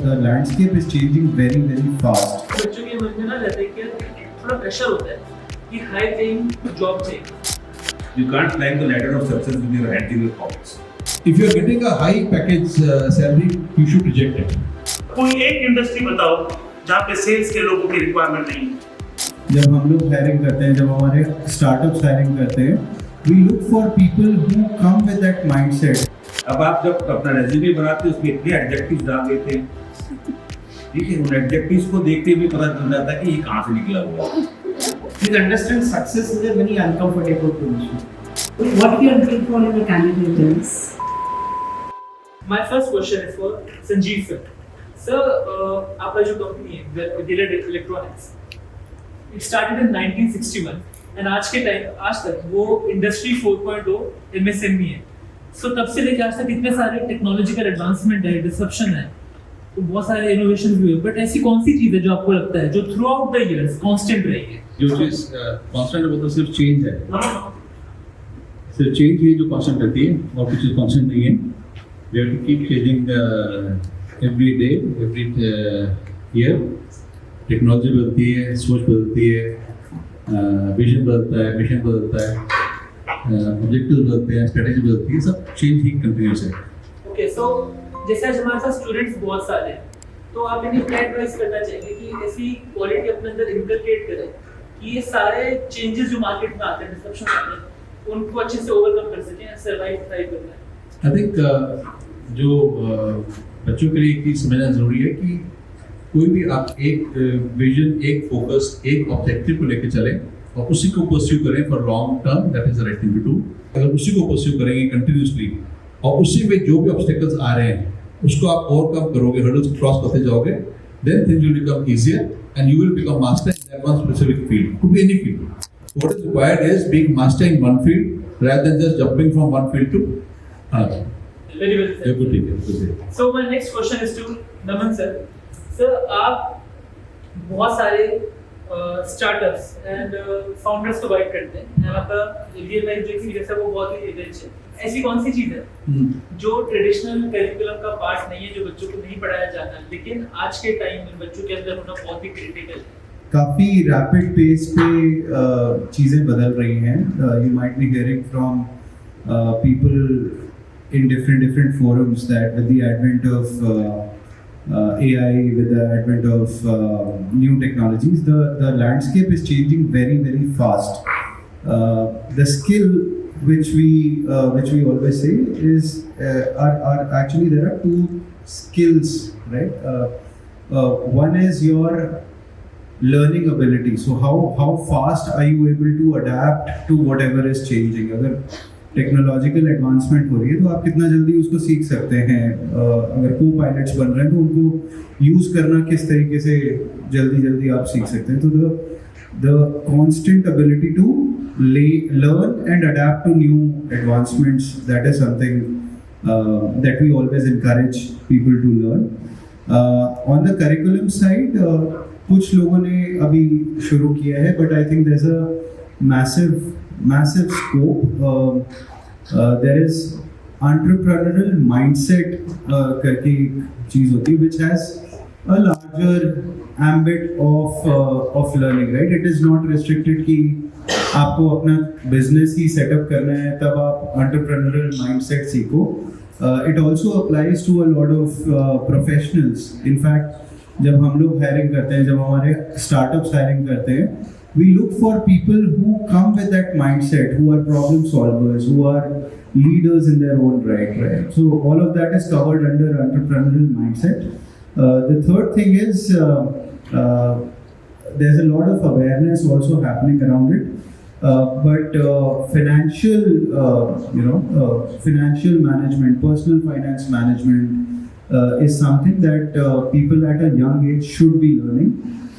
the landscape is changing very very fast. बच्चों के मन में ना रहता है कि थोड़ा प्रेशर होता है कि हाई पेइंग जॉब चाहिए. You can't climb the ladder of success with your hands in your pockets. If you are getting a high package salary, you should reject it. कोई एक इंडस्ट्री बताओ जहाँ पे सेल्स के लोगों की रिक्वायरमेंट नहीं है. जब हम लोग हायरिंग करते हैं, जब हमारे स्टार्टअप्स हायरिंग करते हैं, we look for people who come with that mindset. अब आप जब अपना रेज्यूमे बनाते हो उसमें इतने एडजेक्टिव्स डाल देते हैं, ठीक है, उन एडजेक्टिव्स को देखते भी पता चल जाता है कि ये कहाँ से निकला हुआ है. Please understand, success is a very uncomfortable position. What we are looking for in a candidate is. My first question is for Sanjeev sir. Sir, आपका जो कंपनी है Dillard Electronics, it started in 1961 and आज के time आज तक वो industry 4.0 MSME है. So तब से लेकर आज तक इतने सारे टेक्नोलॉजिकल एडवांसमेंट है, डिसरप्शन है, तो बहुत सारे इनोवेशन भी हुए. बट ऐसी कौन सी चीज है जो आपको लगता है जो through out the years constant रही है? जो चीज कांस्टेंट है वो तो सिर्फ चेंज है. सिर्फ चेंज ही जो कांस्टेंट रहती है और कुछ चीज कांस्टेंट नहीं है. We have to keep changing every day, every year. Technology बदलती है, सोच बदलती है, विजन बदलता है, मिशन बदलता है, ऑब्जेक्टिव बदलते हैं, स्ट्रेटेजी बदलती है, सब चेंज ही कंटिन्यूस है. ओके, सो जैसे आज हमारे साथ स्टूडेंट्स बहुत सारे हैं, तो आप इन्हें क्या एडवाइस करना चाहेंगे कि ऐसी क्वालिटी अपने अंदर इनकलकेट करें कि ये सारे चेंजेस जो मार्केट में आते हैं, डिसरप्शन आते हैं, उनको अच्छे से ओवरकम कर सकें, सर्वाइव थ्राइव करना है. आई थिंक जो बच्चों के लिए एक चीज समझना जरूरी है कि कोई भी आप एक विजन, एक फोकस, एक ऑब्जेक्टिव को लेकर चलें और उसी को परस्यू करें for long term. That is the right thing to do. अगर उसी को परस्यू करेंगे कंटिन्यूसली और उसी में जो भी ऑब्स्टेकल्स आ रहे हैं उसको आप ओवरकम करोगे, हर्डल्स क्रॉस करते जाओगे, then things will become easier and you will become master in that one specific field. Could be any field. What is required is being master in one field rather than just jumping from one field to another. Very well said. Good. So my next question is to Naman sir. Sir, आप बहुत सारे startups and founders को guide करते हैं and आपका real life जो experience है वो बहुत ही रिच है. ऐसी कौन सी चीज़ है जो ट्रेडिशनल करिकुलम का पार्ट नहीं है, जो बच्चों को नहीं पढ़ाया जाता, लेकिन आज के टाइम में बच्चों के अंदर होना बहुत ही क्रिटिकल है? काफ़ी रैपिड पेस पे चीज़ें बदल रही हैं. You might be hearing from people in different forums that with the advent of AI, with the advent of new technologies, the landscape is changing very very fast. The skill which we always say is are actually there are two skills, right? One is your learning ability. So how fast are you able to adapt to whatever is changing? अगर technological advancement हो रही है तो आप कितना जल्दी उसको सीख सकते हैं. अगर को पायलट्स बन रहे हैं तो उनको यूज़ करना किस तरीके से जल्दी आप सीख सकते हैं. तो the constant ability to learn and adapt to new advancements, that is something that we always encourage people to learn. On the curriculum side कुछ लोगों ने अभी शुरू किया है, but I think there is a massive scope. There is entrepreneurial mindset करके एक चीज़ होती है which has a larger ambit of learning, right? It is not restricted कि आपको अपना business ही setup करना है तब आप entrepreneurial mindset सीखो. It also applies to a lot of professionals. In fact, जब हम लोग hiring करते हैं, जब हमारे startups hiring करते हैं, we look for people who come with that mindset, who are problem solvers, who are leaders in their own right? So all of that is covered under entrepreneurial mindset. The third thing is there's a lot of awareness also happening around it. But financial management, personal finance management is something that people at a young age should be learning.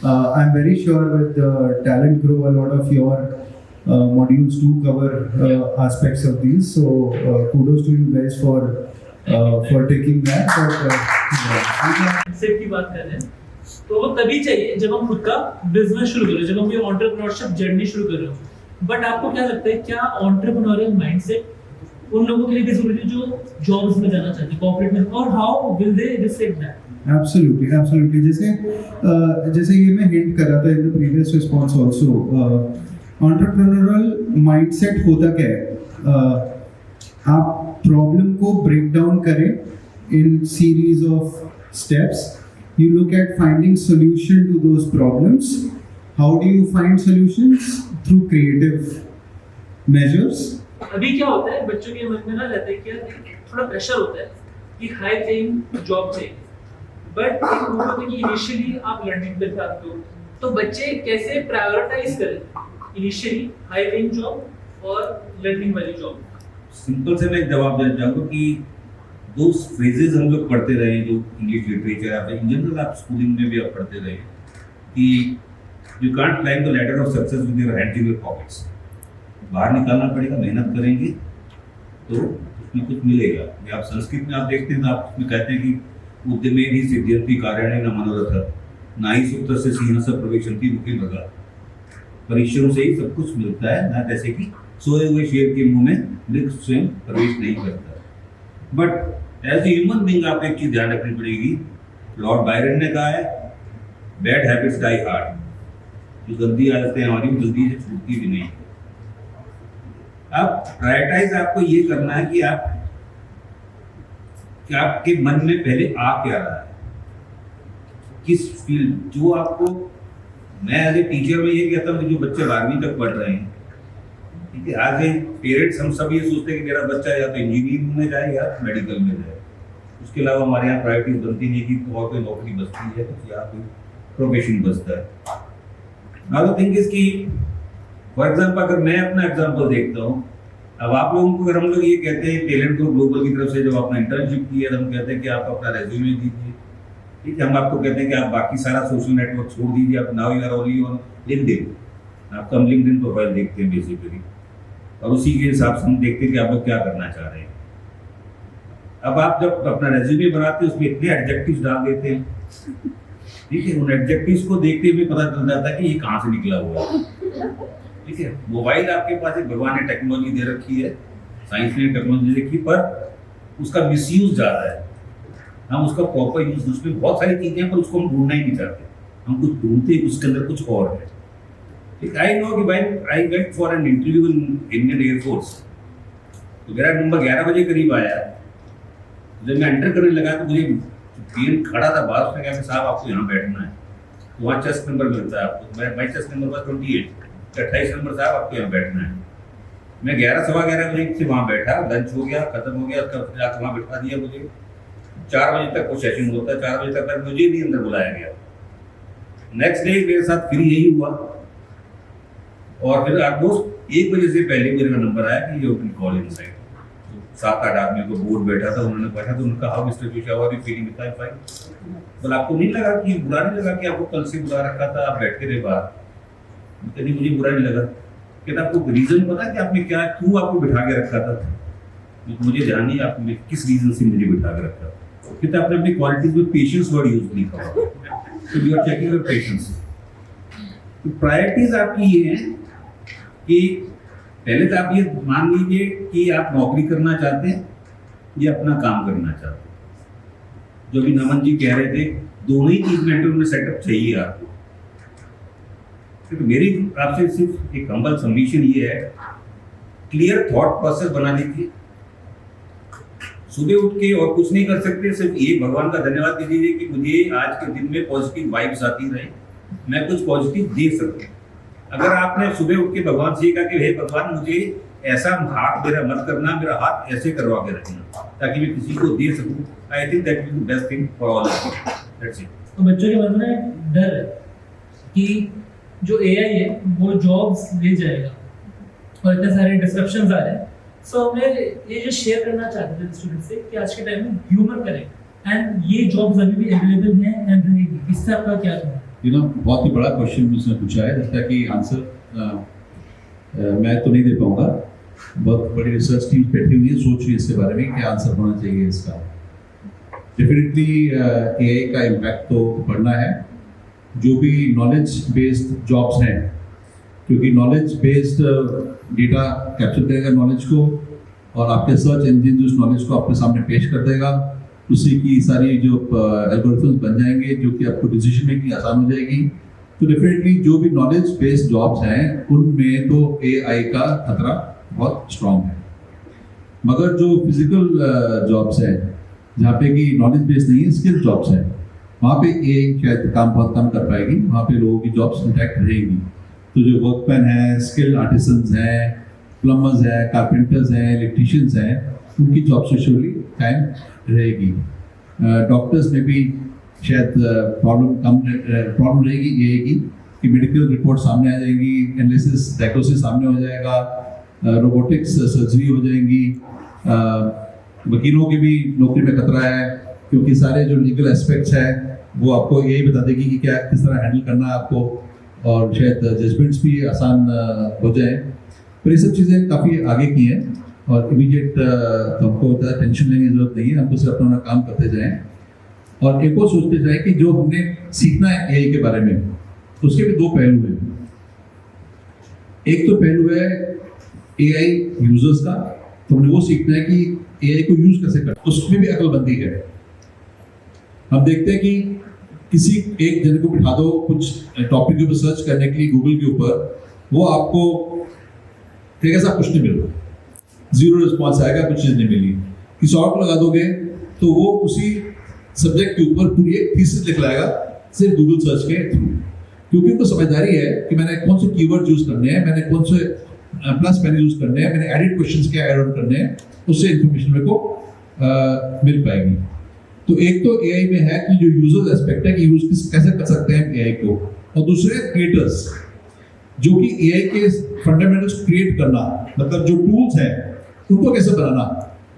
I'm very sure with Talent Grow, a lot of your modules do cover aspects of these. So kudos to you guys for taking that. Safe की बात कर रहे हैं तो वो तभी चाहिए जब हम खुद का बिजनेस शुरू करें, जब हम ये एंटरप्रेन्योरशिप जर्नी शुरू कर रहे हो. बट आपको क्या लगता है, क्या एंटरप्रेन्योरियल माइंडसेट उन लोगों के लिए भी जरूरी है जो जॉब्स में जाना चाहते हैं कॉर्पोरेट में, और how will they reflect that? Absolutely absolutely जैसे ये मैं हिंट कर रहा था in the previous response also entrepreneurial mindset होता क्या है आप प्रॉब्लम को ब्रेक डाउन करें in series of steps you look at finding solution to those problems. How do you find solutions? Through creative measures. अभी क्या होता है बच्चों के मन में ना रहता है कि यार थोड़ा प्रेशर होता है कि हाई पेइंग जॉब चाहिए, बट एक होता है कि इनिशियली आप लर्निंग पे आते हो, तो बच्चे कैसे प्रायोरिटाइज करें इनिशियली हाई पेइंग जॉब और लर्निंग वाली जॉब? सिंपल से मैं एक जवाब देना चाहूँगा कि दो फ्रेजेस हम लोग पढ़ते रहे जो इंग्लिश लिटरेचर आप इन जनरल आप स्कूलिंग में भी आप पढ़ते रहे कि you can't climb the ladder of success with your hands in your pockets. बाहर निकालना पड़ेगा, मेहनत करेंगे तो उसमें कुछ मिलेगा। या आप संस्कृत में आप देखते हैं तो आप उसमें कहते हैं कि उद्यमे ही सिद्ध्यन्ति कार्याणि न मनोरथ ना ही सुप्त से सिंहस्थ प्रवेशन्ति मुखे भगा। परिश्रम से ही सब कुछ मिलता है, ना जैसे कि सोए हुए शेर के मुंह में मृग स्वयं प्रवेश नहीं करता। But as a human being आप एक चीज ध्यान रखनी पड़ेगी, लॉर्ड बायरन ने कहा है बैड हैबिट्स डाई हार्ड। जो गंदी आदतें हमारी जल्दी से छूटती भी नहीं। अब प्रायोरिटाइज आपको ये करना है कि आपके मन में पहले आ क्या रहा है, किस फील्ड जो आपको। मैं एज ए टीचर में ये कहता हूँ जो बच्चे 12वीं तक पढ़ रहे हैं, ठीक है, आज ए पेरेंट्स हम सब ये सोचते हैं कि मेरा बच्चा या तो इंजीनियरिंग में जाए या मेडिकल में जाए, उसके अलावा हमारे यहाँ प्रायोरिटीज बनती नहीं कि और कोई नौकरी बचती है या कोई प्रोफेशन बचता है। नाउ द थिंग इज कि फॉर एग्जाम्पल अगर मैं अपना एग्जाम्पल देखता हूँ, अब आप लोगों को अगर हम लोग ये कहते हैं टैलेंट ग्रुप ग्लोबल की तरफ से जब आपने इंटर्नशिप की है तो हम कहते हैं कि आप अपना रेज्यूमे दीजिए, ठीक है, हम आपको कहते हैं कि आप बाकी सारा सोशल नेटवर्क छोड़ दीजिए, आप now you are only on LinkedIn, आपका हम लिंक्डइन प्रोफाइल देखते हैं बेसिकली, और उसी के हिसाब से हम देखते हैं कि आप लोग क्या करना चाह रहे हैं। अब आप जब अपना रेज्यूमे बनाते हैं उसमें इतने एडजेक्टिव्स डाल देते हैं, ठीक है, उन एडजेक्टिव्स को देखते हुए पता चल जाता है कि ये कहाँ से निकला हुआ है, ठीक है। मोबाइल आपके पास एक भगवान ने टेक्नोलॉजी दे रखी है, साइंस ने टेक्नोलॉजी दे रखी, पर उसका मिसयूज ज़्यादा है। हम उसका प्रॉपर यूज, उसमें बहुत सारी चीज़ें हैं पर उसको हम ढूंढना ही नहीं चाहते, हम कुछ ढूंढते हैं उसके अंदर कुछ और है, ठीक। आई नो कि भाई I went for an interview in Indian air force, तो मेरा नंबर 11 बजे करीब आया। जब मैं एंटर करने लगा तो मुझे पीएन खड़ा था बाहर, उसने कहा कि साहब आपको यहाँ बैठना है, तो वहाँ चेस्ट नंबर मिलता है आपको, मैं चेस्ट नंबर था 28, 28 नंबर साहब आपको यहाँ बैठना है। मैं 11 सवा 11 बजे से वहाँ बैठा, लंच हो गया, खत्म हो गया, उसका जाकर वहाँ बैठा दिया मुझे। 4 बजे तक वो सेशन होता है, 4 बजे तक मुझे भी अंदर बुलाया गया। नेक्स्ट डे मेरे साथ फिर यही हुआ, और फिर ऑलमोस्ट 1 बजे से पहले मेरा नंबर आया कि यू कैन कॉल इनसाइड। 7-8 आदमी को बोर्ड बैठा था, उन्होंने पूछा तो उनका how mister Joshi how are you feeling, with fine. बोला आपको नहीं लगा कि बुरा नहीं लगा कि आपको कल से बुला रखा था, आप बैठते रहे बाहर? कहते मुझे बुरा नहीं लगा। कहता आपको रीजन पता कि आपने क्या, क्यों आपको बिठा के रखा था? मुझे ध्यान नहीं आपने किस रीजन से मुझे बिठा के रखा। कहता आपने अपनी क्वालिटीज में पेशेंस वर्ड यूज नहीं किया, तो you are checking your patience. तो प्रायोरिटीज आपकी ये है कि पहले तो आप ये मान लीजिए कि आप नौकरी करना चाहते हैं या अपना काम करना चाहते हैं। जो भी नमन जी कह रहे थे, दोनों ही चीज में सेटअप चाहिए आपको। तो मेरी आपसे सिर्फ एक हम्बल सबमिशन ये है, क्लियर थॉट प्रोसेस बना लीजिए। सुबह उठ के और कुछ नहीं कर सकते, सिर्फ ये भगवान का धन्यवाद दे दीजिए कि मुझे आज के दिन में पॉजिटिव वाइब्स आती रहे, मैं कुछ पॉजिटिव दे सकूं। अगर आपने सुबह उठ के भगवान से कहा कि हे भगवान मुझे ऐसा हाथ मेरा मत करना, मेरा हाथ ऐसे करवा के रखना ताकि मैं किसी को दे सकूं, I think that is the best thing for all of us. That's it. तो बच्चों के मन में डर है कि जो एआई है वो जॉब्स ले जाएगा और इतने सारे डिस्ट्रप्शंस आ रहे हैं। सो मैं ये जो शेयर करना चाहते थे स्टूडेंट से कि आज के टाइम में ह्यूमन करेक्ट एंड ये जॉब्स अभी भी अवेलेबल हैं एंड रहेगी, इससे आपका क्या कहना है? बहुत ही बड़ा क्वेश्चन उसने पूछा है, जिसका कि आंसर मैं तो नहीं दे पाऊंगा। बहुत बड़ी रिसर्च टीम बैठी हुई है, सोच रही है इसके बारे में क्या आंसर होना चाहिए इसका। डेफिनेटली एआई का इम्पैक्ट तो बढ़ना है। जो भी नॉलेज बेस्ड जॉब्स हैं, क्योंकि नॉलेज बेस्ड डेटा कैप्चर करेगा नॉलेज को, और आपके सर्च इंजन जो उस नॉलेज को आपके सामने पेश कर देगा, उसी की सारी जो एल्गोरिथम्स बन जाएंगे जो कि आपको डिसीजन मेकिंग आसान हो जाएगी। तो डेफिनेटली जो भी नॉलेज बेस्ड जॉब्स हैं उनमें तो AI का खतरा बहुत स्ट्रांग है, मगर जो फिजिकल जॉब्स है जहाँ पे कि नॉलेज बेस्ड नहीं है, स्किल जॉब्स है, वहाँ पे AI शायद काम बहुत कम कर पाएगी, वहाँ पे लोगों की जॉब्स इंटैक्ट रहेंगी। तो जो वर्कमैन है, स्किल आर्टिसंस हैं, प्लम्बर्स हैं, कारपेंटर्स हैं, इलेक्ट्रीशियंस हैं, उनकी जॉब शेड्यूल टाइम रहेगी। डॉक्टर्स में भी शायद प्रॉब्लम रहेगी ये की कि मेडिकल रिपोर्ट सामने आ जाएगी, एनालिसिस डायग्नोसिस सामने हो जाएगा, रोबोटिक्स सर्जरी हो जाएंगी। वकीलों की भी नौकरी में खतरा है क्योंकि सारे जो लीगल एस्पेक्ट्स हैं वो आपको यही बता देगी कि क्या किस तरह हैंडल करना है आपको, और शायद जजमेंट्स भी आसान हो जाए। पर ये सब चीज़ें काफ़ी आगे की हैं और इमीडिएट तो हमको ज़्यादा टेंशन लेने की जरूरत नहीं है, हमको सिर्फ अपना काम करते जाएं और एक और सोचते जाएं कि जो हमने सीखना है AI के बारे में उसके भी दो पहलू हैं। एक तो पहलू है AI यूजर्स का, तो हमने वो सीखना है कि AI को यूज कैसे करना, उसमें भी अकलबंदी है। हम देखते हैं कि किसी एक जन को बिठा दो कुछ टॉपिक के ऊपर सर्च करने के लिए गूगल के ऊपर, वो आपको ऐसा कुछ नहीं मिल रहा, जीरो रिस्पॉन्स आएगा, कुछ चीज़ नहीं मिली। किसी और को लगा दोगे तो वो उसी सब्जेक्ट के ऊपर पूरी एक थीसिस लिख लाएगा सिर्फ गूगल सर्च के थ्रू, क्योंकि उनको समझदारी है कि मैंने कौन से कीवर्ड यूज करने हैं, मैंने कौन से प्लस मैंने यूज करने हैं, मैंने एडिट क्वेश्चंस क्या ऐड ऑन करने हैं, उससे इन्फॉर्मेशन मेरे को मिल पाएगी। तो एक तो AI में है कि जो यूजर एस्पेक्ट है कि यूज कैसे कर सकते हैं AI को, और दूसरे क्रिएटर्स जो कि AI के फंडामेंटल्स क्रिएट करना, मतलब जो टूल्स हैं उनको कैसे बनाना,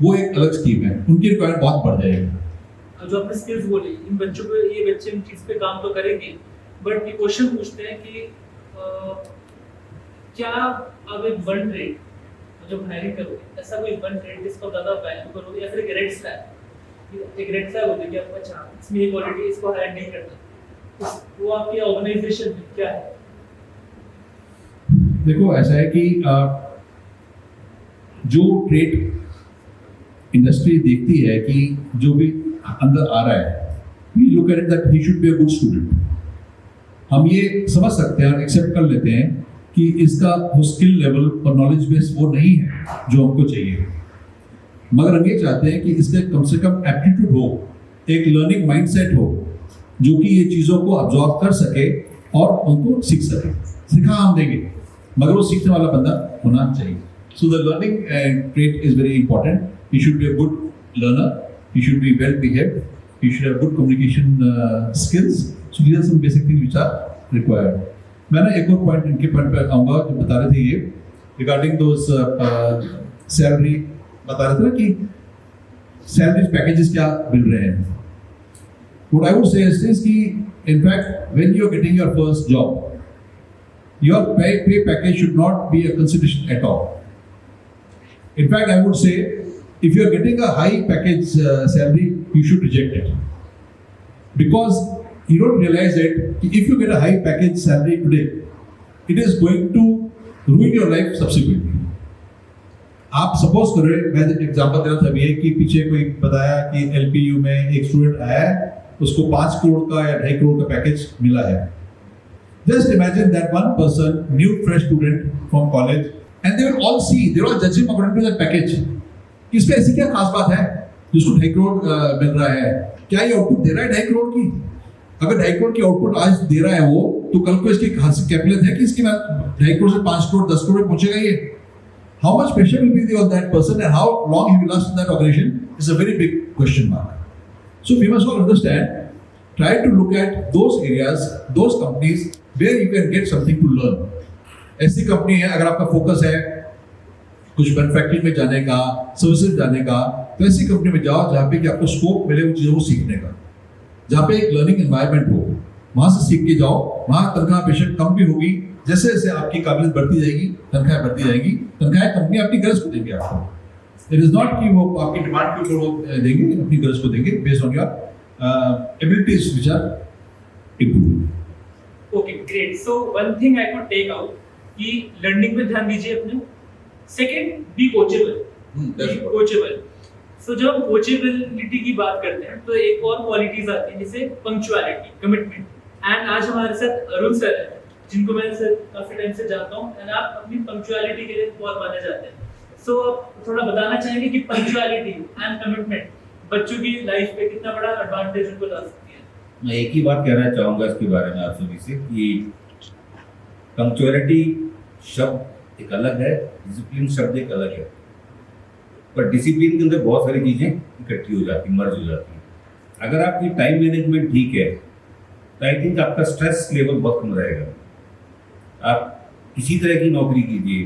वो एक अलग स्कीम है, उनकी रिक्वायरमेंट बहुत बढ़ जाएगी। जो आपने स्किल्स बोली, इन बच्चों को, ये बच्चे इन चीज़ पे काम तो करेंगे, बट ये क्वेश्चन पूछते हैं कि क्या आप एक वन रेट जब हायरिंग करोगे, ऐसा कोई वन रेट जिसको ज़्यादा वैल्यू करोगे, या फिर एक रेड फ्लैग, एक रेड फ्लैग होता है कि आपको अच्छा इसमें ये क्वालिटी, इसको हायर नहीं करना, वो आपकी ऑर्गेनाइजेशन में क्या है? देखो ऐसा है कि जो ट्रेड इंडस्ट्री देखती है कि जो भी अंदर आ रहा है, we look at it that he should be a good student। हम ये समझ सकते हैं और एक्सेप्ट कर लेते हैं कि इसका वो स्किल लेवल और नॉलेज बेस वो नहीं है जो हमको चाहिए, मगर हम ये चाहते हैं कि इसके कम से कम एप्टीट्यूड हो, एक लर्निंग माइंडसेट हो जो कि ये चीज़ों को अब्जॉर्ब कर सके और उनको सीख सके। सिखा हम देंगे मगर वो सीखने वाला बंदा होना चाहिए। So the learning trait is very important. He should be a good learner. He should be well behaved. He should have good communication skills. So these are some basic things which are required. मैं ना एक और point इनके point पे आऊँगा जो बता रहे थे ये रिगार्डिंग दोस सैलरी, बता रहे थे ना कि सैलरी पैकेजेस क्या मिल रहे हैं। What I would say is कि in fact when you are getting your first job, your pay package should not be a consideration at all. In fact, I would say, if you are getting a high package salary, you should reject it. Because you don't realize that if you get a high package salary today, it is going to ruin your life subsequently. आप suppose करें, मैं example दे रहा था अभी कि पीछे कोई बताया कि LPU में एक स्टूडेंट आया है, उसको 5 करोड़ का या 2.5 करोड़ का पैकेज मिला है। Just imagine that one person, new fresh student from college, and they will all see, they will all judge him according to that package. इसमें ऐसी क्या खास बात है जिसको 2.5 करोड़ मिल रहा है? क्या ये आउटपुट दे रहा है 2.5 करोड़ की? अगर 2.5 करोड़ की आउटपुट आज दे रहा है वो, तो कल को इसकी खासी कैपिटल है कि इसकी 2.5 करोड़ से 5 करोड़ 10 करोड़ पहुंचेगा ये? How much pressure will be there on that person and how long he will last in that organization is a very big question mark. So we must all understand, try to look at those areas, those companies where you can get something to learn. ऐसी company है, अगर आपका focus है कुछ manufacturing में जाने का, services जाने का, तो ऐसी कंपनी में जाओ जहाँ पे कि आपको स्कोप मिले उन चीज़ों को सीखने का, जहाँ पे एक लर्निंग एनवायरनमेंट हो, वहाँ से सीख के जाओ। वहाँ तनख्वाह बेशक कम भी होगी, जैसे जैसे आपकी काबिलियत बढ़ती जाएगी तनख्वाह बढ़ती जाएगी, तनख्वाह कंपनी आपकी गरज को देंगे आपको। इट इज नॉट कि वो आपकी डिमांड के ऊपर वो देंगे, अपनी गरज को देंगे based on your abilities which are improved. Okay great. So one thing I could take out कि लर्निंग पे ध्यान दीजिए अपने। Second, B coachable. सो जब हम कोचेबिलिटी की बात करते हैं तो एक और क्वालिटीज आती हैं जैसे पंक्चुअलिटी, कमिटमेंट। एंड आज हमारे साथ अरुण सर है, जिनको मैं सर काफी टाइम से जानता हूँ, एंड आप अपनी पंक्चुअलिटी के लिए बहुत माने जाते हैं। सो थोड़ा बताना चाहेंगे कि पंक्चुअलिटी एंड कमिटमेंट बच्चों की लाइफ पे कितना बड़ा एडवांटेज उनको ला सकती है। मैं एक ही बात कहना चाहूँगा इसके बारे में आप सभी से कि पंक्चुअलिटी शब्द एक अलग है, डिसिप्लिन शब्द एक अलग है, पर डिसिप्लिन के अंदर बहुत सारी चीज़ें इकट्ठी हो जाती, मर्ज हो जाती हैं। अगर आपकी टाइम मैनेजमेंट ठीक है तो आई थिंक आपका स्ट्रेस लेवल बहुत कम रहेगा। आप किसी तरह की नौकरी कीजिए,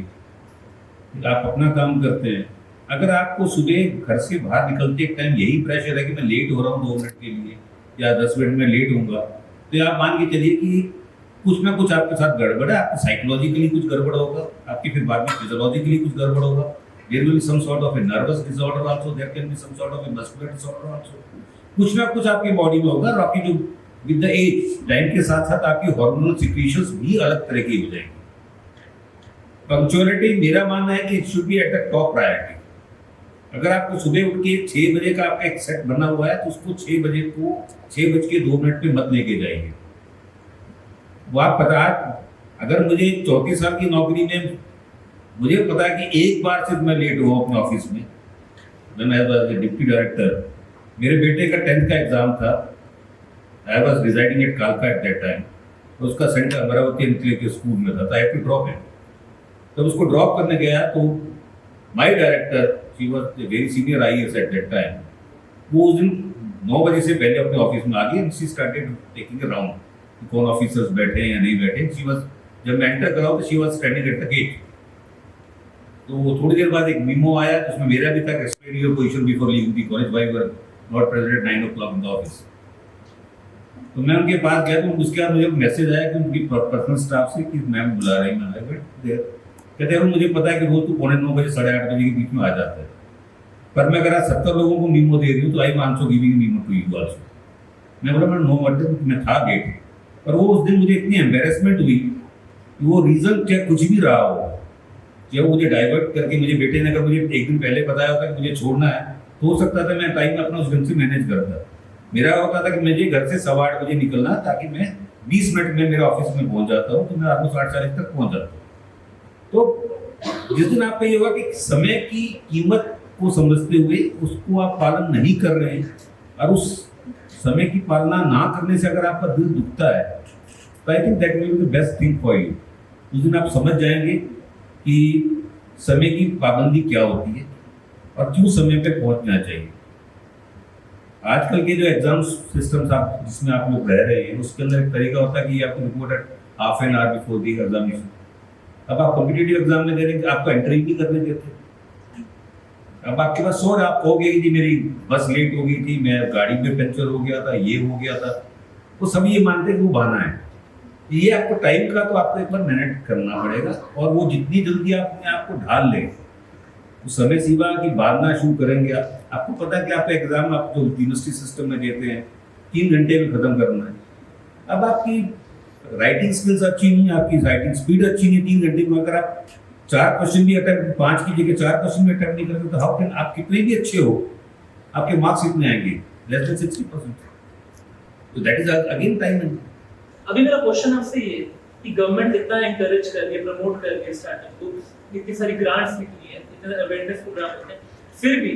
आप अपना काम करते हैं, अगर आपको सुबह घर से बाहर निकलते एक टाइम यही प्रेशर है कि मैं लेट हो रहा हूँ 2 मिनट के लिए या 10 मिनट में लेट होऊंगा, तो आप मान के चलिए कि कुछ ना कुछ आपके साथ गड़बड़ है। आपके साइकोलॉजिकली कुछ गड़बड़ होगा, आपके फिर बाद में फिजियोलॉजिकली कुछ गड़बड़ होगा। There will be some sort of a nervous disorder also, there can be some sort of a muscular disorder also. कुछ ना कुछ आपकी बॉडी में होगा और आपकी जो विद द एज टाइम के साथ साथ आपकी हार्मोनल सिक्रीशंस भी अलग तरह की हो जाएंगी। पंक्चुअलिटी मेरा मानना है कि it should be at the top priority. अगर आपको सुबह उठ के 6 बजे का आपका एक सेट बना हुआ है तो उसको 6 बजे को 6:02 पे मत लेके जाइए। वो आप पता, अगर मुझे 34 साल की नौकरी में मुझे पता है कि एक बार सिर्फ मैं लेट हुआ अपने ऑफिस में, मैं एज डिप्टी डायरेक्टर, मेरे बेटे का 10th का एग्जाम था, आई वॉज रिजाइडिंग एट कालका एट दैट टाइम, तो उसका सेंटर अमरावती के स्कूल में था, तो I have to drop him. जब उसको ड्रॉप करने गया तो my director, she was very senior IAS at that time, वो उस दिन 9 बजे से पहले अपने ऑफिस में आ गई and she started taking a round, कौन ऑफिसर्स बैठे हैं या नहीं बैठे। शी वॉज, जब मैं एंटर कराऊँ तो she was standing at the gate. तो थोड़ी देर बाद एक मीमो आया जिसमें मेरा भी था, explain your position before leaving the college, why you are not present at 9 o'clock in the office. तो मैं उनके पास गया तो उसके बाद मुझे मैसेज आया कि उनकी पर्सनल स्टाफ से कि मैम बुला रही हैं। कहते हैं मुझे पता है कि रोज तू 9:45 बजे 8:30 बजे के बीच में आ जाता है, पर मैं अगर आज 70 लोगों को मीमो दे रही हूँ तो I am also giving memo to you also. मैं बोला मैं नो मत, मैं था गेट पर। वो उस दिन मुझे इतनी एम्बेरसमेंट हुई कि वो रीज़न चाहे कुछ भी रहा हो, जब मुझे डाइवर्ट करके मुझे बेटे ने अगर मुझे एक दिन पहले बताया होता कि मुझे छोड़ना है तो हो सकता था मैं टाइम अपना उस ढंग से मैनेज करता। मेरा होता था कि मुझे घर से 8:15 बजे निकलना ताकि मैं 20 मिनट में मेरे ऑफिस में पहुंच जाता हूँ, तो मैं आपको 8:40 तक पहुंच जाता हूँ। तो जिस दिन आपको ये होगा कि समय की कीमत को समझते हुए उसको आप पालन नहीं कर रहे हैं और उस समय की पालना ना करने से अगर आपका दिल दुखता है तो I think that will be the best thing for you. उस दिन आप समझ जाएंगे कि समय की पाबंदी क्या होती है और क्यों समय पे पहुंचना चाहिए। आजकल के जो एग्जाम सिस्टम्स आप जिसमें आप लोग रह रहे हैं उसके अंदर एक तरीका होता है कि आपको report at half an hour before the examination. अब आप कॉम्पिटिटिव एग्जाम में दे रहे हैं, आपको एंट्री नहीं करने देते। अब आपके पास शोर, आप कहोगे कि जी मेरी बस लेट हो गई थी, मैं गाड़ी में पंचर हो गया था, ये हो गया था, वो सब ये मानते हैं कि वो बहाना है। ये आपको टाइम का तो आपको एक बार मैनेज करना पड़ेगा और वो जितनी जल्दी आप अपने आप को ढाल लें उस समय सीमा की बांधना शुरू करेंगे। आपको पता है कि आपका एग्जाम आप जो यूनिवर्सिटी सिस्टम में देते हैं 3 घंटे में खत्म करना है। अब आपकी राइटिंग स्किल्स अच्छी नहीं है, आपकी राइटिंग स्पीड अच्छी नहीं है, 3 घंटे में अगर आप 4 क्वेश्चन भी अटेम्प्ट 5 की जगह 4 क्वेश्चन भी अटेम्प्ट नहीं करेंगे तो हाउ कैन आप कितने भी अच्छे हो आपके मार्क्स कितने आएंगे? Less than 60%। तो दैट इज अगेन टाइम। अभी मेरा क्वेश्चन आपसे ये है कि गवर्नमेंट इतना एनकरेज कर रही है, प्रमोट कर रही है स्टार्टअप को, इतनी सारी ग्रांट्स निकली है, इतने अवेयरनेस प्रोग्राम होते हैं, फिर भी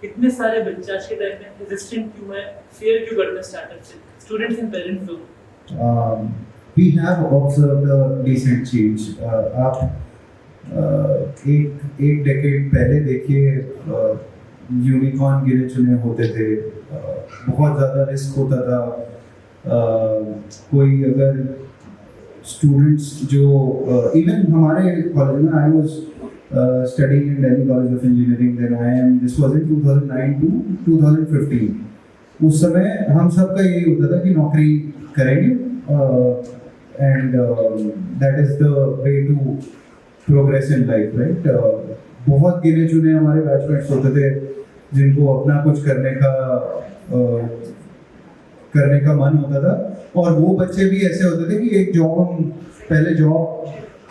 इतने सारे बच्चे आज के टाइम में रेजिस्टेंट क्यों है, फेयर क्यों करते हैं स्टार्टअप से, स्टूडेंट्स एंड पेरेंट्स दोनों? We have observed a decent change. आप एक डेकेड पहले देखिए यूनिकॉर्न गिने चुने होते थे, बहुत ज़्यादा रिस्क होता था। कोई अगर स्टूडेंट्स जो इवन हमारे कॉलेज में, I was studying in Delhi college of engineering, then this was in 2009 to 2015। उस समय हम सब का यही होता था कि नौकरी करेंगे and that is the way to progress in life, right? बहुत गिने चुने हमारे बैचमेट्स होते थे जिनको अपना कुछ करने का मन होता था, और वो बच्चे भी ऐसे होते थे कि एक जॉब, हम पहले जॉब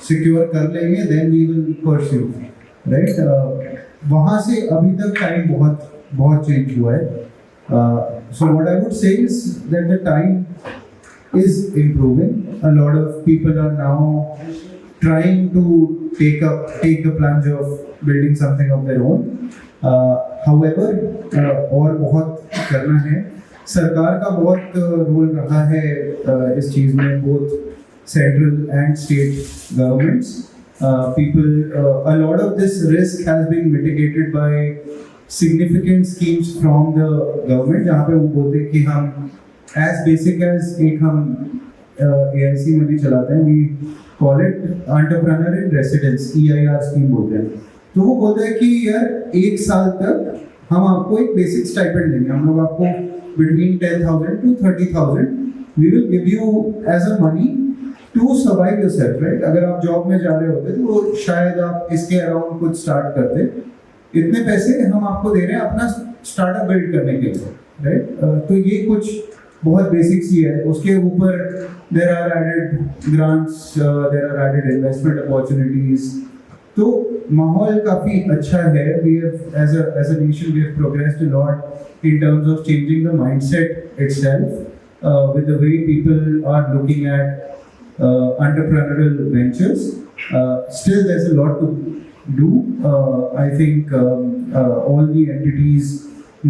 सिक्योर कर लेंगे then we will pursue, right? वहाँ से अभी तक टाइम बहुत बहुत चेंज हुआ है. So what I would say is that the time is improving. A lot of people are now trying to take the plunge of building something of their own. However, और बहुत करना है. सरकार का बहुत रोल रहा है इस चीज़ में, both central and state governments. A lot of this risk has been mitigated by significant schemes from the government, जहाँ पे वो बोलते हैं कि हम as basic as एक हम AIC में भी चलाते हैं, we call it entrepreneur in residence, EIR scheme बोलते हैं. तो वो बोलते हैं कि यार 1 साल तक हम आपको एक बेसिक स्टाइपेंड देंगे, हम लोग आपको between 10,000 to 30,000 we will give you as a money to survive yourself, right? अगर आप जॉब में जा रहे होते तो शायद आप इसके अराउंड कुछ स्टार्ट करते. इतने पैसे हम आपको दे रहे हैं अपना स्टार्टअप बिल्ड करने के लिए, राइट? तो ये कुछ बहुत बेसिक्स ही है. उसके ऊपर there are added grants, there are added investment opportunities. तो माहौल काफ़ी अच्छा है. We have as a nation we have progressed a lot in terms of changing the mindset itself, with the way people are looking at entrepreneurial ventures. Still there's a lot to do. I think all the entities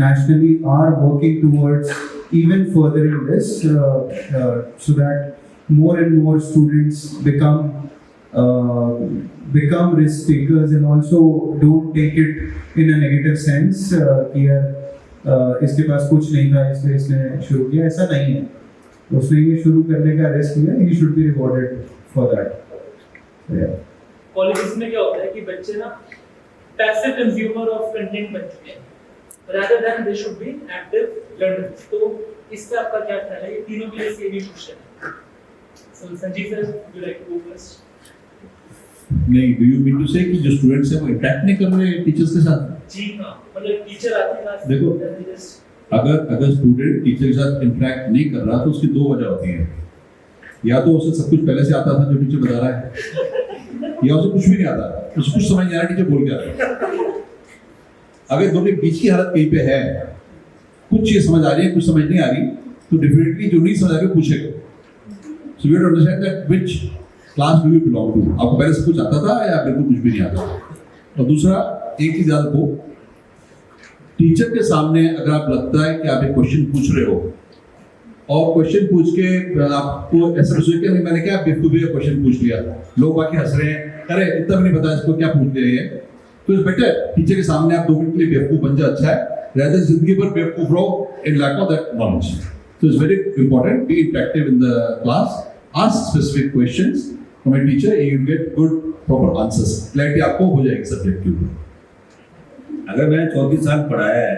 nationally are working towards even furthering this, so that more and more students become risk takers and also don't take it in a negative sense. इसके पास कुछ नहीं था इसलिए इसने शुरू किया, ऐसा नहीं है. उसने ये शुरू करने का रिस्क लिया, he should be rewarded for that. Colleges में क्या होता है कि बच्चे ना पैसिव कंज्यूमर ऑफ कंटेंट बन चुके हैं rather than they should be active learners. तो इस पे आपका क्या ख्याल है? ये तीनों के लिए सेम ही क्वेश्चन है. So Sanjeev sir, would you like to go first? नहीं, do you mean to say कि जो स्टूडेंट्स हैं वो इंटरेक्ट नहीं कर रहे टीचर्स के साथ? जी हाँ, मतलब टीचर आते हैं क्लास. देखो, अगर स्टूडेंट टीचर के साथ इंटरेक्ट नहीं कर रहा तो उसकी 2 वजह होती हैं. या तो उसे सब कुछ पहले से आता था जो टीचर बता रहा है, या उसे कुछ भी नहीं आता, उसे कुछ समझ नहीं आ रहा टीचर बोल क्या रहा है. अगर दोनों के बीच की हालत कहीं पे है, कुछ चीज समझ आ रही है कुछ समझ नहीं आ रही, तो डेफिनेटली जो नहीं समझ आ रही पूछेगा. So we have to understand that which class do you belong to. आपको पहले से कुछ आता था या बिल्कुल कुछ भी नहीं आता. और दूसरा, एक चीज याद रखो, टीचर के सामने अगर आप लगता है कि आप एक क्वेश्चन पूछ रहे हो और क्वेश्चन पूछ के आपको ऐसा सोच के मैंने क्या बेवकूफी का क्वेश्चन पूछ लिया, लोग बाकी हंस रहे हैं, अरे इतना भी नहीं पता इसको क्या पूछ रहे हैं, तो इट्स बेटर टीचर के सामने आप 2 मिनट के लिए बेवकूफ बन जाए, अच्छा है, rather जिंदगी भर बेवकूफ रहो in lack of that knowledge. So it's very important, be interactive in the class, ask specific questions from a teacher, you will get good proper answers. Clarity आपको हो जाएगी सब्जेक्ट के ऊपर. अगर मैंने 34 साल पढ़ाया है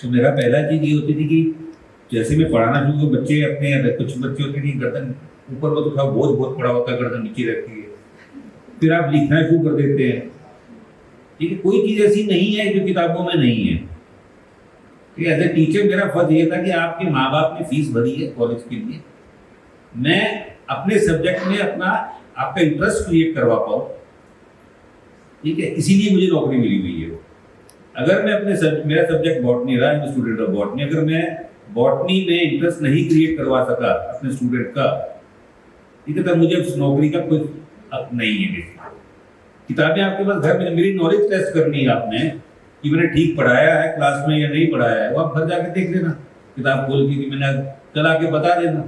तो मेरा पहला चीज़ ये होती थी कि जैसे मैं पढ़ाना शुरू तो बच्चे अपने कुछ बच्चे होते हैं कि गर्दन ऊपर मत उठाओ, बोझ बहुत पड़ा होता है, गर्दन नीचे रखती है, फिर आप लिखना शुरू कर देते हैं. ठीक है, कोई चीज़ ऐसी नहीं है जो किताबों में नहीं है. ठीक है, एज ए टीचर मेरा फर्ज ये था कि आपके माँ बाप ने फीस भरी है कॉलेज के लिए, मैं अपने सब्जेक्ट में आपका इंटरेस्ट क्रिएट करवा पाऊँ. ठीक है, इसीलिए मुझे नौकरी मिली हुई है. अगर मैं मेरा सब्जेक्ट बॉटनी रहा, मैं स्टूडेंट ऑफ बॉटनी, अगर मैं बॉटनी में इंटरेस्ट नहीं क्रिएट करवा सका अपने स्टूडेंट का, ठीक है, तब मुझे उस नौकरी का कोई हक नहीं है. किताबें आपके पास घर में, मेरी नॉलेज टेस्ट करनी है आपने कि मैंने ठीक पढ़ाया है क्लास में या नहीं पढ़ाया है, वो आप घर जाके देख लेना किताब खोल के कि मैंने कल आके बता देना.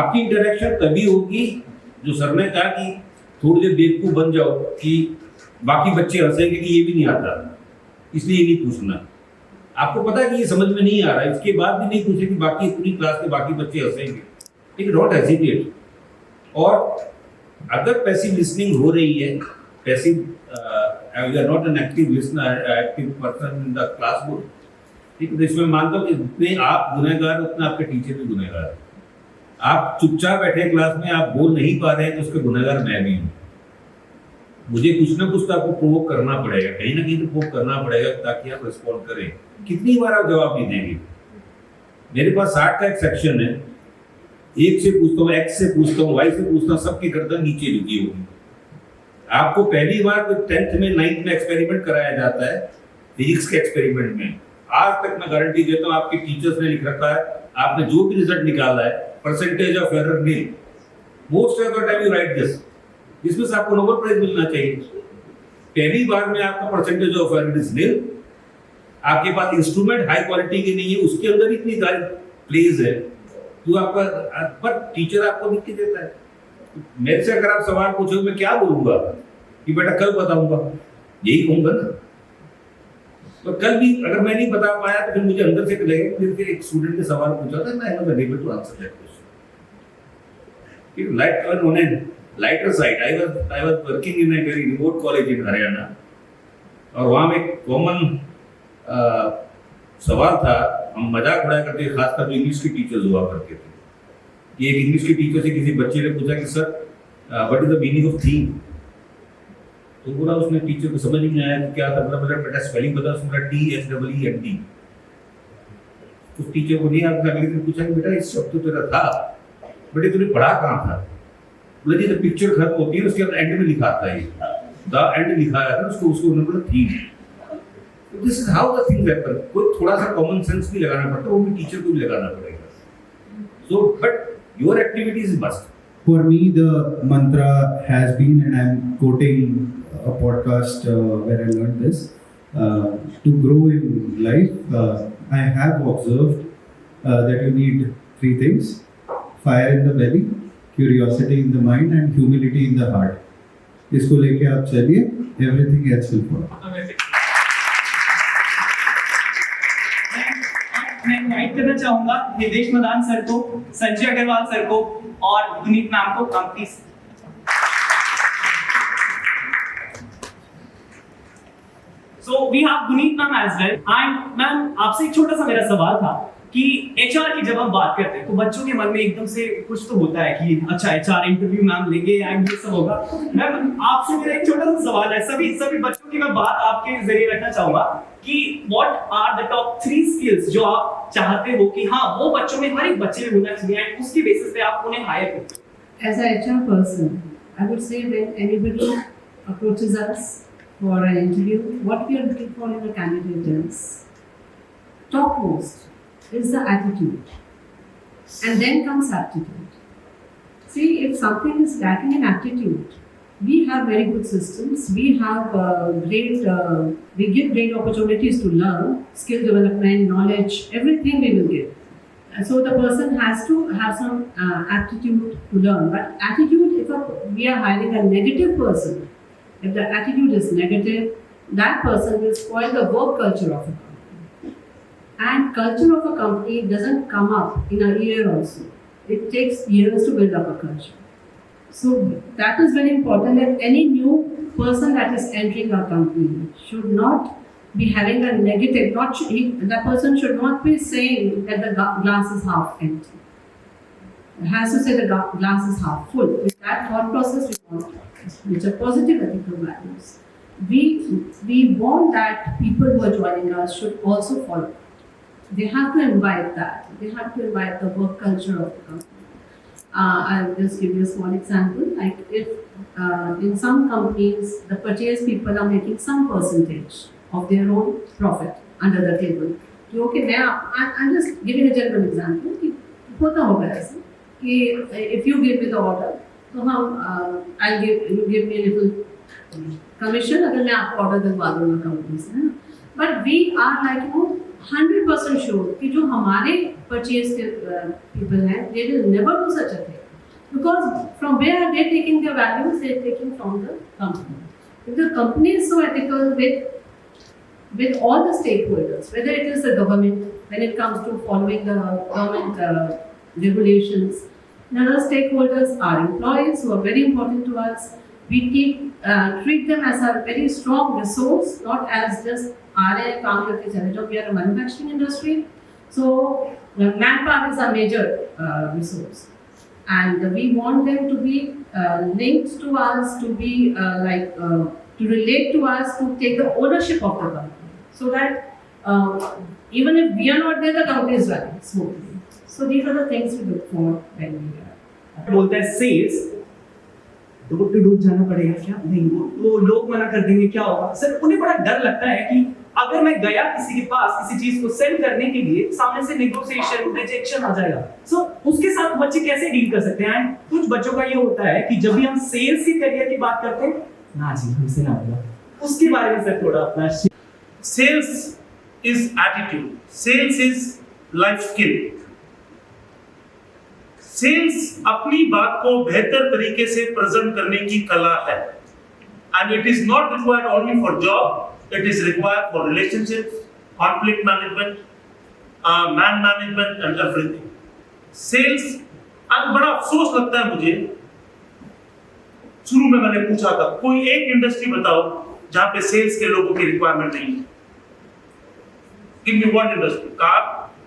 आपकी इंटरेक्शन तभी होगी जो सर ने कहा कि थोड़ी देर बेवकूफ बन जाओ कि बाकी बच्चे हंसेंगे कि ये भी नहीं आता, इसलिए नहीं पूछना. आपको पता है कि ये समझ में नहीं आ रहा, इसके बाद भी नहीं पूछे कि बाकी पूरी क्लास के बाकी बच्चे हंसेंगे. ठीक है, डोंट हेजिटेट. और अगर पैसिव लिसनिंग हो रही है, passive you are not an active listener, active person in the classroom, ठीक है, तो इसमें मानता हूँ कि जितने आप गुनहगार उतना आपके टीचर भी गुनहगार है. आप चुपचाप बैठे क्लास में, आप बोल नहीं पा रहे हैं, तो उसके गुनहगार मैं भी हूँ. मुझे कुछ ना कुछ तो आपको प्रोवोक करना पड़ेगा, कहीं ना कहीं तो प्रोवोक करना पड़ेगा ताकि आप रिस्पॉन्ड करें. कितनी बार आप जवाब नहीं देंगे? मेरे पास 60 का एक सेक्शन है, एक से पूछता हूँ, एक्स से पूछता हूँ, वाई से पूछता हूँ, सबकी गर्दन नीचे झुकी होगी. आपको पहली बार 10th में 9th में एक्सपेरिमेंट कराया जाता है, फिजिक्स के एक्सपेरिमेंट में, आज तक मैं गारंटी देता हूँ आपके टीचर्स ने लिख रखा है, आपने जो भी रिजल्ट निकाला है, percentage of error nil, most of the time you write this, जिसमें से आपको नोबेल प्राइज मिलना चाहिए। पहली बार में आपका परसेंटेज ऑफ एरर इज नील, आपके पास इंस्ट्रूमेंट हाई क्वालिटी के नहीं है, उसके अंदर इतनी सारी प्लेज है जो आपका, पर टीचर आपको लिख के देता है। मेरे से अगर आप सवाल पूछो मैं क्या बोलूंगा कि बेटा कल बताऊंगा, यही कहूंगा ना। तो कल भी अगर मैं नहीं बता पाया तो फिर मुझे अंदर से लगेगा कि मेरे से एक स्टूडेंट ने सवाल पूछा था, मैं was unable to answer that question. Like on a lighter side, I was working in a very remote college in Haryana, और वहां में एक कॉमन सवाल था, हम मजाक उड़ाया करते थे, खासकर जो इंग्लिश के टीचर्स हुआ करते थे, कि एक इंग्लिश के टीचर से किसी बच्चे ने पूछा कि sir what is the meaning of theme. तो पूरा उसने टीचर को समझ नहीं आया कि क्या था, मतलब बेटा स्पेलिंग बता, उसने THEEMD। उस टीचर को नहीं आता, अगले दिन पूछा कि बेटा इस शब्द तो तेरा था, बेटे तूने पढ़ा कहाँ था? बोले जी, पिक्चर खत्म होती है उसके एंड में लिखा आता है, द एंड लिखा आया था, उसको उन्होंने बोला theme. This is how the thing happen. कोई थोड़ा सा कॉमन सेंस भी लगाना पड़ता है, वो भी टीचर को भी लगाना पड़ेगा। So but your activities must. For me, the mantra has been, and I'm quoting a podcast where I learned this, to grow in life, I have observed that you need 3 things: fire in the belly, curiosity in the mind, and humility in the heart. इसको लेके आप चलिए, everything else will follow. Amazing. मैं invite करना चाहूंगा निदेश Madan sir को, Sanjay Agarwal sir को और गुनीत मैम को कंपनी से। So we have Guneet ma'am as well. And ma'am आपसे एक छोटा सा मेरा सवाल था कि HR की जब हम बात करते हैं तो बच्चों के मन में एकदम से कुछ तो होता है कि अच्छा HR इंटरव्यू मैम लेंगे या ये सब होगा। मैम आपसे मेरा एक छोटा सा सवाल है, सभी बच्चों की मैं बात आपके जरिए रखना चाहूंगा कि what are the top 3 skills जो आप चाहते हो कि हाँ वो बच्चों में, हर एक बच्चे में होना चाहिए, एंड उसकी बेसिस पे आप उन्हें हायर करते हो। As a HR person, I would say when anybody approaches us for an interview, what we are looking for in a candidate is topmost is the attitude, and then comes aptitude. See, if something is lacking in aptitude, we have very good systems. We have we give great opportunities to learn, skill development, knowledge, everything we will give. And so the person has to have some aptitude to learn. But attitude, we are hiring a negative person, if the attitude is negative, that person will spoil the work culture of a company. And culture of a company doesn't come up in a year also. It takes years to build up a culture. So that is very important, that any new person that is entering our company should not be having a negative, that person should not be saying that the glass is half empty. It has to say the glass is half full. With that thought process, we want, which are positive ethical values. We want that people who are joining us should also follow. They have to invite that. They have to invite the work culture of the company. I'll just give you a small example. Like if in some companies, the purchase people are making some percentage of their own profit under the table. Okay, I'm just giving a general example. कि होता होगा ऐसा कि if you give me the order, तो हम you give me a little commission अगर मैं आपको order दिलवा दूँगा company से, है ना? But we are like 100% sure कि जो हमारे purchase people हैं, they will never do such a thing, because from where are they taking their values? They are taking from the company. If the company is so ethical with all the stakeholders, whether it is the government, when it comes to following the government regulations, and other stakeholders are employees who are very important to us. We treat them as a very strong resource, not as just काम करके चले जाओ. We are a manufacturing industry, so manpower is a major resource, and we want them to be linked to us, to be to relate to us, to take the ownership of the company, so that even if we are not there, the company is running smoothly. So these are the things we look for when we are. बोलते हैं sales, तो डूब जाना पड़ेगा क्या? नहीं, वो लोग मना कर देंगे, क्या होगा? सर उन्हें बड़ा डर लगता है कि अगर मैं गया किसी के पास किसी चीज को सेल करने के लिए, सामने से नेगोशिएशन, रिजेक्शन आ जाएगा। सो उसके साथ बच्चे कैसे डील कर सकते हैं? एंड कुछ बच्चों का ये होता है कि जब भी हम सेल्स के करियर की बात करते हैं, ना जी हमसे ना होगा, उसके बारे में सर थोड़ा अपना Sales is attitude. Sales is life skill. Sales अपनी बात को बेहतर तरीके से प्रेजेंट करने की कला है, and it is not required only for job. It is required for relationships, conflict management, man management, and everything. Sales, आज बड़ा अफसोस लगता है मुझे, शुरू में मैंने पूछा था कोई एक इंडस्ट्री बताओ जहां पे सेल्स के लोगों की रिक्वायरमेंट नहीं है। Give me one industry: car,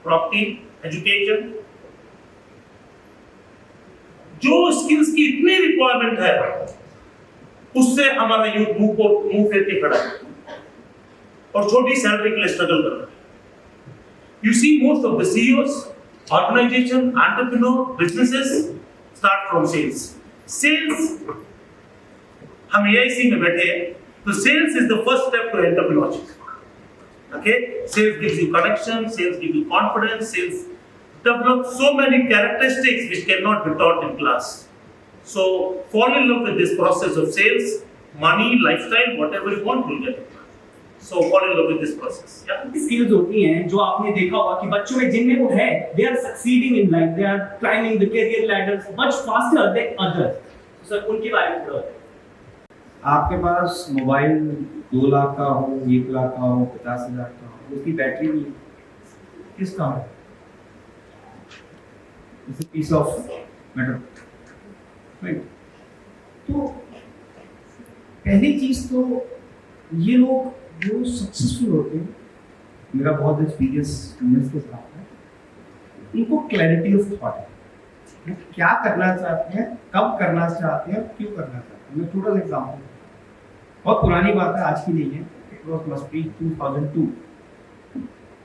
property, education. जो स्किल्स की इतनी रिक्वायरमेंट है, उससे हमारा यूथ मुंह फेर के खड़ा है और छोटी सैलरी के लिए स्ट्रगल कर रहा है। You see most of the CEOs, organization, entrepreneur, businesses start from sales. Sales, हम AIC में बैठे हैं, तो sales is the first step to entrepreneurship. Okay, sales gives you connection, sales gives you confidence, sales develops so many characteristics which cannot be taught in class. So fall in love with this process of sales, money, lifestyle, whatever you want, you'll get it. So fall in love with this process. Yeah. Skills होती हैं जो आपने देखा होगा कि बच्चों में जिनमें वो है, they are succeeding in life, they are climbing the career ladders much faster than others. Sir उनके बारे में थोड़ा आपके पास मोबाइल 2 लाख का हो, 1 लाख का हो, 50,000 का हो, उसकी बैटरी नहीं है, किस काम है? It's a piece of metal, right? तो पहली चीज तो ये लोग जो सक्सेसफुल होते हैं, मेरा बहुत एक्सपीरियंस स्टूडेंट्स के साथ है, उनको क्लैरिटी ऑफ थॉट है, वो क्या करना चाहते हैं, कब करना चाहते हैं, क्यों करना चाहते हैं। मैं छोटा सा एग्जाम्पल, बहुत पुरानी बात है, आज की नहीं है, इट वाज मस्ट बी 2002।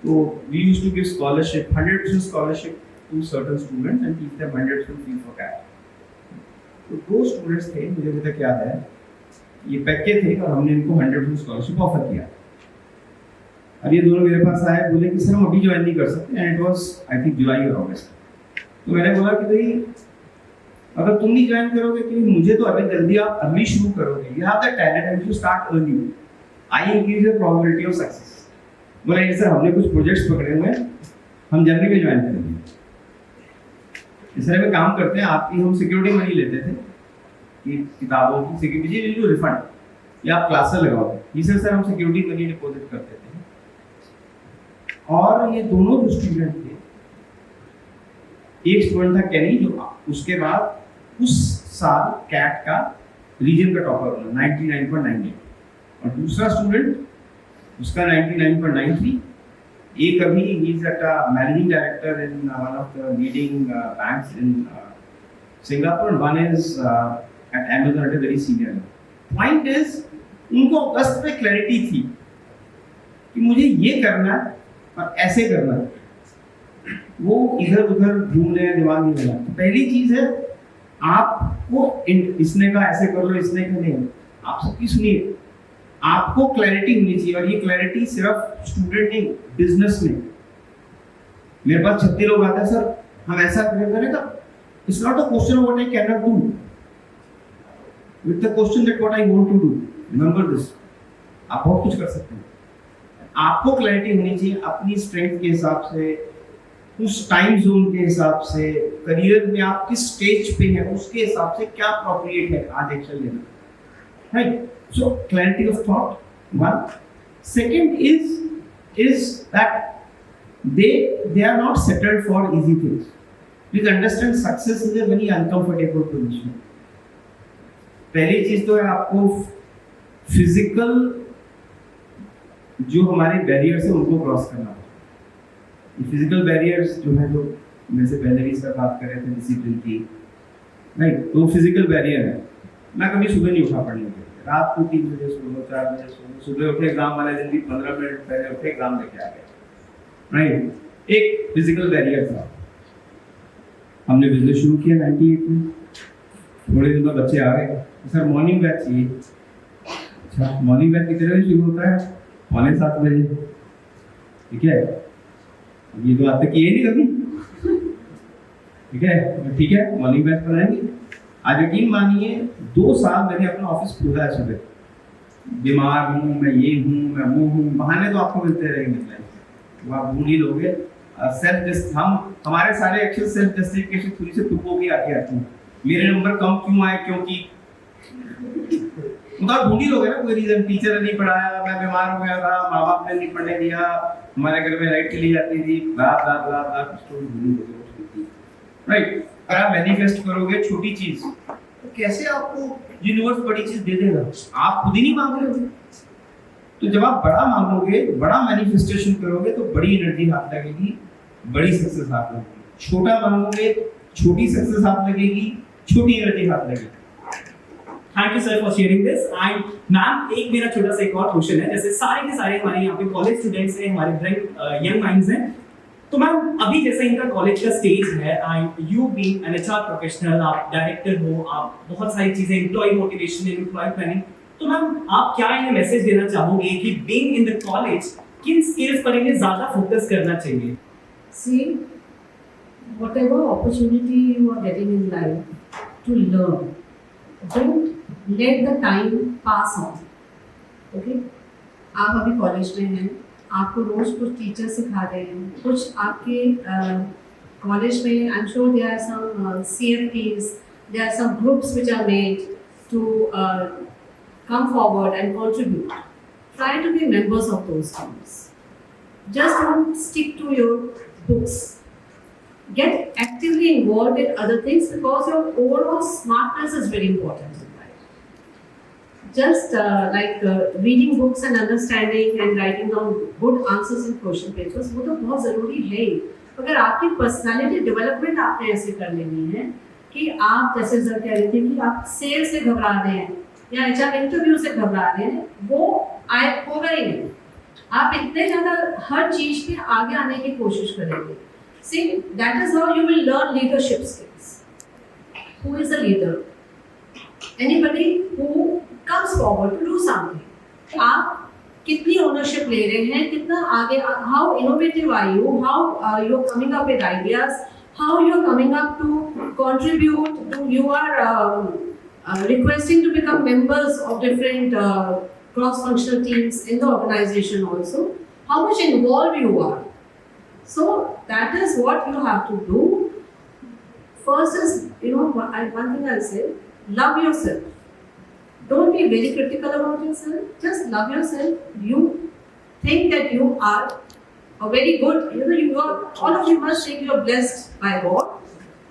तो we used to give scholarship, 100% scholarship to certain students and teach them 100% fee for CAT. तो 2 स्टूडेंट्स थे, मुझे अभी तक याद है, ये पैके थे और हमने इनको 100% स्कॉलरशिप ऑफर किया। अब ये दोनों मेरे पास आए, बोले कि सर हम अभी ज्वाइन नहीं कर सकते, and it was I think July और अगस्त। तो मैंने बोला कि भाई अगर तुम नहीं ज्वाइन करोगे कि मुझे तो अभी जल्दी आप अर्ली शुरू करोगे, you have the talent and you start early, I increase the probability of success. बोला ये सर हमने कुछ प्रोजेक्ट्स पकड़े हुए हैं, हम जनवरी में ज्वाइन करेंगे। इस तरह में काम करते हैं, आपकी हम सिक्योरिटी मनी लेते थे कि किताबों की सिक्योरिटी जी रिफंड या आप क्लास से लगाओ, इसे सर हम सिक्योरिटी मनी डिपॉजिट करते थे। और ये दोनों जो स्टूडेंट थे, एक स्टूडेंट था कैनी जो उसके बाद उस साल कैट का रीजन का टॉपर बना 99.98, और दूसरा स्टूडेंट उसका 99.93। एक अभी ही is at managing director in one of the leading banks in Singapore, one is at Amazon at a very senior level. Point is उनको अगस्त पे क्लैरिटी थी कि मुझे ये करना है और ऐसे करना है, वो इधर उधर घूम रहे हैं, दिमाग नहीं लगा। तो पहली चीज है आपको इसने कहा ऐसे कर लो, इसने कहा नहीं, आप सबकी सुनिए, आपको क्लैरिटी होनी चाहिए। और ये क्लैरिटी सिर्फ स्टूडेंट नहीं, बिजनेस में। मेरे पास 36 लोग आते हैं, सर हम ऐसा करें, तो it's not a question of what I can not do, with the question that what I want to do. Remember this, आप बहुत कुछ कर सकते हैं। आपको क्लैरिटी होनी चाहिए अपनी स्ट्रेंथ के हिसाब से, उस टाइम जोन के हिसाब से, करियर में आप किस स्टेज पे हैं उसके हिसाब से क्या अप्रोप्रिएट है आज एक्शन लेना, right? So clarity of thought, one. Second is that they are not settled for easy things. Please understand, success is a very uncomfortable position. पहली चीज तो है आपको फिजिकल जो हमारे बैरियर्स हैं उनको क्रॉस करना होगा। फिजिकल बैरियर्स जो है, जो मैं से पहले भी इसका बात कर रहे थे, डिसिप्लिन की, राइट? तो फिजिकल बैरियर है, मैं कभी सुबह नहीं उठा पढ़ने के लिए, रात को 3 बजे सो लो, 4 बजे सो लो, सुबह उठे एग्जाम वाले दिन भी 15 मिनट पहले उठे एग्जाम देके आ गए, राइट? एक फिजिकल बैरियर था। हमने बिजनेस शुरू किया 98 में, थोड़े दिन बाद बच्चे आ गए, सर मॉर्निंग बैच चाहिए। अच्छा, मॉर्निंग बैच कितने बजे शुरू होता है? 6:45 बजे, ठीक है, ये तो आज तक किए नहीं कभी, ठीक है, मॉर्निंग बैच कराएंगे। आज यकीन मानिए 2 साल मैंने अपना ऑफिस खोला है सुबह, बीमार हूँ, मैं ये हूँ, मैं वो हूँ, बहाने तो आपको मिलते रहेंगे, वो आप भूल ही लोगे। हमारे सारे एक्शन सेल्फ जस्टिफिकेशन थोड़ी से तुक होगी आगे आती हैं, मेरे नंबर कम क्यों आए, क्योंकि तो आप ढूंढ ही लोगे ना कोई रीजन, टीचर ने नहीं पढ़ाया, मैं बीमार हो गया था, माँ बाप ने नहीं पढ़ने दिया, हमारे घर में लाइट चली जाती थी, राइट। अगर आप मैनिफेस्ट करोगे छोटी चीज तो कैसे आपको यूनिवर्स बड़ी चीज दे देगा, आप खुद ही नहीं मांग रहे हो। तो जब आप बड़ा मांगोगे, बड़ा मैनिफेस्टेशन करोगे तो बड़ी एनर्जी हाथ लगेगी, बड़ी सक्सेस हाथ लगेगी। छोटा मांगोगे, छोटी सक्सेस हाथ लगेगी, छोटी एनर्जी हाथ लगेगी। Thank you sir for sharing this. And ma'am, एक मेरा छोटा सा एक और क्वेश्चन है, जैसे सारे के सारे हमारे यहाँ पे कॉलेज स्टूडेंट्स हैं, हमारे ब्राइट यंग माइंड्स हैं, तो मैम अभी जैसे इनका कॉलेज का स्टेज है, and you being an HR professional, आप डायरेक्टर हो, आप बहुत सारी चीजें, एम्प्लॉय मोटिवेशन, एम्प्लॉय प्लानिंग, तो मैम आप क्या इन्हें मैसेज देना चाहोगे कि बीइंग इन द कॉलेज किन स्किल्स पर इन्हें ज्यादा फोकस करना चाहिए? See, whatever opportunity you are getting in life to learn, don't let the time pass on. Okay? आप अभी कॉलेज में हैं, आपको रोज कुछ टीचर सिखा रहे हैं, कुछ आपके कॉलेज में I am sure there are some CFPs, there are some groups which are made to come forward and contribute. Try to be members of those groups. Just don't stick to your books. Get actively involved in other things because your overall smartness is very important in life. Just reading books and understanding and writing down good answers in question papers, वो तो बहुत ज़रूरी है ही। अगर आपकी personality development आपने ऐसे कर लेनी है कि आप जैसे सर कह रहे थे कि आप सेल से घबरा रहे हैं या HR इंटरव्यू से घबरा रहे हैं, वो होगा ही नहीं। आप इतने ज़्यादा हर चीज़ पे आगे आने की कोशिश करेंगे। See, that is how you will learn leadership skills. Who is a leader? Anybody who comes forward to do something. आप कितनी ownership ले रहे हैं, कितना आगे, how innovative are you, how you are coming up with ideas, how you are coming up to contribute, you are requesting to become members of different cross-functional teams in the organization also, how much involved you are. So that is what you have to do. First is, one thing I'll say, love yourself. Don't be very critical about yourself. Just love yourself. You think that you are a very good, all of you must think you are blessed by God.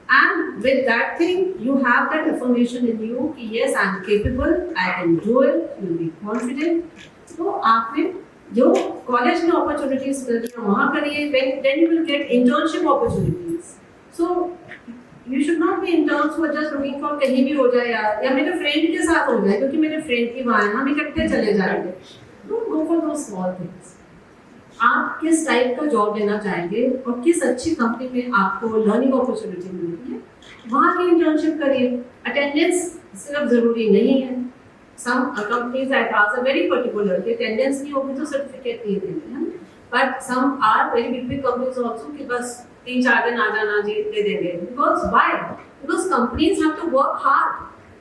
And with that thing, you have that affirmation in you, कि yes, I am capable, I can do it, you will be confident. So आपने जो college में opportunities मिल रही है वहाँ करिए, then you will get internship opportunities. So you should not be interns who are just looking for कहीं भी हो जाए या मेरे फ्रेंड के साथ हो जाए क्योंकि मेरे फ्रेंड की वहाँ है, हम इकट्ठे चले जाएंगे. Don't go for those small things. आप किस टाइप का जॉब लेना चाहेंगे और किस अच्छी कंपनी में आपको लर्निंग अपॉर्चुनिटी मिलती है, वहाँ की इंटर्नशिप करिए. अटेंडेंस सिर्फ ज़रूरी नहीं है. Some companies at ours are very particular कि अटेंडेंस नहीं होगी तो सर्टिफिकेट नहीं देंगे हम. But some are very big companies also कि बस 3-4 दिन आ जाना जी दे देंगे. Because why? Because companies have to work hard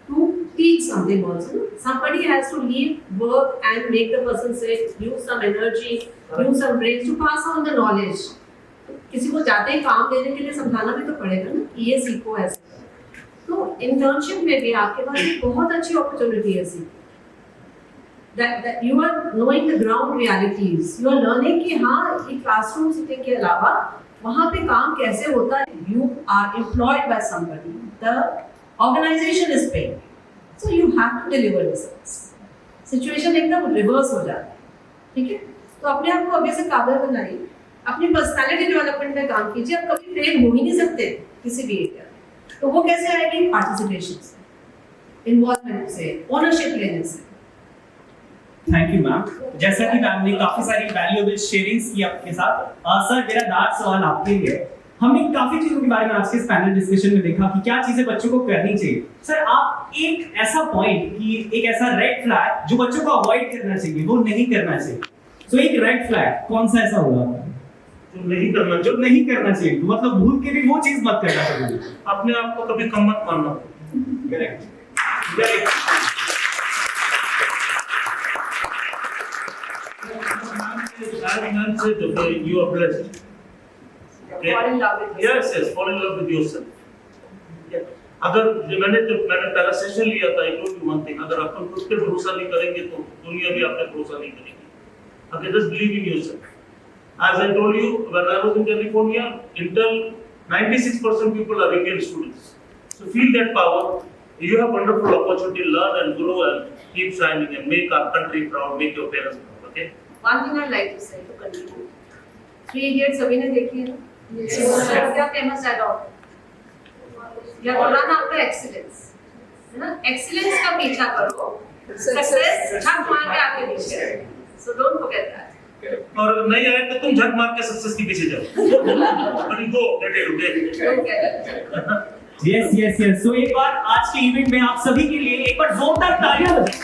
to teach something also. Somebody has to leave work and make the person say, use some energy, use some brains to pass on the knowledge. किसी को जाते ही काम देने के लिए समझाना भी तो पड़ेगा ना कि ये सीखो ऐसे. तो इंटर्नशिप में भी आपके पास एक बहुत अच्छी अपॉर्चुनिटी है सीखने. That you are knowing the ground realities. You are learning कि हाँ एक क्लासरूम सीटिंग के अलावा वहाँ पे काम कैसे होता है. You are employed by somebody. The organization is paying. So you have to deliver results. Situation एकदम रिवर्स हो जाता है. ठीक है, तो अपने आप को अभी से काबिल बनाइए. अपनी पर्सनालिटी डेवलपमेंट में काम कीजिए. आप कभी फेल हो ही नहीं सकते किसी भी एरिया में. तो वो कैसे आएगी? पार्टिसिपेशन से, इन्वॉल्वमेंट से, ओनरशिप लेने से. Thank you ma'am. जैसा कि मैम ने काफी सारी वैल्यूएबल शेयरिंग्स की आपके साथ, सर मेरा लास्ट सवाल आपके लिए. हमने काफी चीजों के बारे में आज के इस पैनल डिस्कशन में देखा कि क्या चीजें बच्चों को करनी चाहिए. सर आप एक ऐसा पॉइंट कि एक ऐसा रेड फ्लैग जो बच्चों को अवॉइड करना चाहिए, वो नहीं करना चाहिए, सो एक रेड फ्लैग कौन सा ऐसा होगा जो नहीं करना जो चाहिए, नहीं करना चाहिए, मतलब भूल के भी वो चीज मत करना कभी। अपने आप को कभी कम मत मानना। Correct. Very good. As man said, okay, you are blessed. Okay? Fall in love with Yes, yes, fall in love with yourself. Yeah. अगर मैंने पहला सेशन लिया था, I told you one thing, अगर अपन खुद पे भरोसा नहीं करेंगे तो दुनिया भी आप पे भरोसा नहीं करेगी. Okay, just believe in yourself. As I told you, when I was in California, Intel, 96% people are Indian students. So feel that power. You have wonderful opportunity to learn and grow and keep shining and make our country proud, make your parents proud. Okay? One thing I'd like to say to continue. 3 Idiots सभी ने देखी है ना? क्या famous dialogue? You have to run after excellence. है ना? Excellence का पीछा करो. Success झक मार के आगे पीछे. So don't forget that. और अगर नहीं आए तो तुम झक मार के सक्सेस के पीछे जाओ. But you go, get it, okay? Don't get it. Yes yes yes. So एक बार आज के इवेंट में आप सभी के लिए एक बार जोरदार तालियां बजाएं।